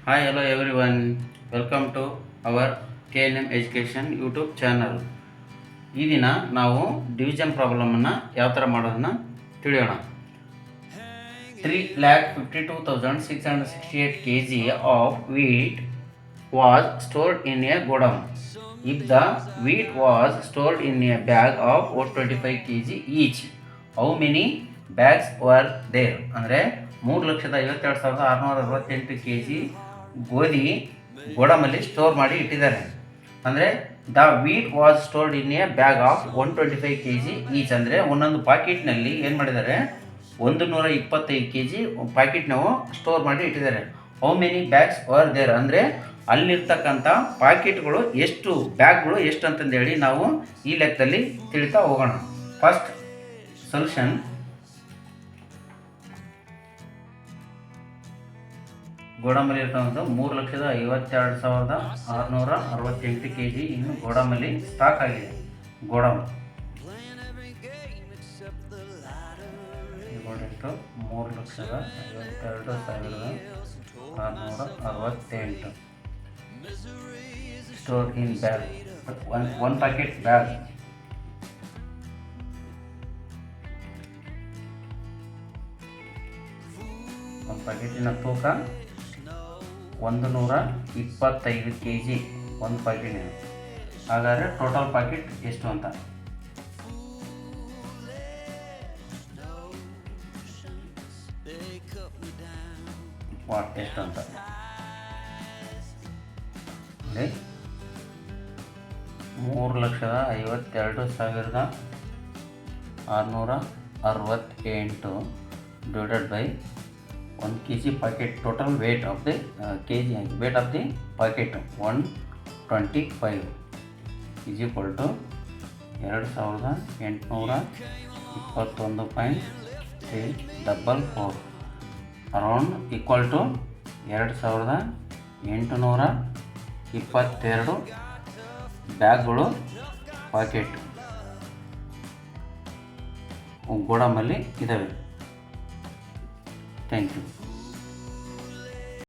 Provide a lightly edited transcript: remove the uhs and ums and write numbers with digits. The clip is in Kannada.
Hi, hello everyone. Welcome to our KNM Education YouTube channel. ಈ ದಿನ ನಾವು ಡಿವಿಷನ್ ಪ್ರಾಬ್ಲಮನ್ನು ಯಾವ ಥರ ಮಾಡೋದನ್ನು ತಿಳಿಯೋಣ. 3,52,668 kg of wheat was stored in a godown. If the wheat was stored in a bag of 25 kg each, how many bags were there? ಅಂದರೆ 3,52,668 kg ಗೋಧಿ ಗೋಡಮಲ್ಲಿ ಸ್ಟೋರ್ ಮಾಡಿ ಇಟ್ಟಿದ್ದಾರೆ. ಅಂದರೆ the wheat was stored in a bag of 125 kg each. ಅಂದರೆ ಒಂದೊಂದು ಪಾಕೆಟ್ನಲ್ಲಿ ಏನು ಮಾಡಿದ್ದಾರೆ, 125 kg ಪ್ಯಾಕೆಟ್ ನಾವು ಸ್ಟೋರ್ ಮಾಡಿ ಇಟ್ಟಿದ್ದಾರೆ. How many bags were there, ಅಂದರೆ ಅಲ್ಲಿರ್ತಕ್ಕಂಥ ಪಾಕೆಟ್ಗಳು ಎಷ್ಟು, ಬ್ಯಾಗ್ಗಳು ಎಷ್ಟು ಅಂತಂದೇಳಿ ನಾವು ಈ ಲೆಕ್ಕದಲ್ಲಿ ತಿಳಿತಾ ಹೋಗೋಣ. ಫಸ್ಟ್ ಸೊಲ್ಯೂಷನ್, ಗೋಡಂಬಿ ಇರ್ತಕ್ಕಂಥ 3,52,668 kg ಇನ್ನು ಗೋಡಂಬಿ ಸ್ಟಾಕ್ ಆಗಿದೆ. ಗೋಡಂಬಿ 3,52,668 ಸ್ಟೋರ್ ಇನ್ ಬ್ಯಾಗ್, ಒನ್ ಪ್ಯಾಕೆಟ್ ಬ್ಯಾಗ್. ಒಂದು ಪ್ಯಾಕೆಟಿನ ತೂಕ 125 kg ಒಂದು ಪ್ಯಾಕೆಟ್. ಹಾಗಾದರೆ ಟೋಟಲ್ ಪ್ಯಾಕೆಟ್ ಎಷ್ಟು ಅಂತ, ವಾಟ್ ಎಷ್ಟು ಅಂತ 3,52,668 divided by 1 kg packet. Total weight of the weight of the packet 125 is equal to 2,821.344 around equal to 2,822 ಬ್ಯಾಗ್ಗಳು ಪಾಕೆಟ್ ಗೋಡಂಬಲ್ಲಿ ಇದ್ದಾವೆ. Thank you.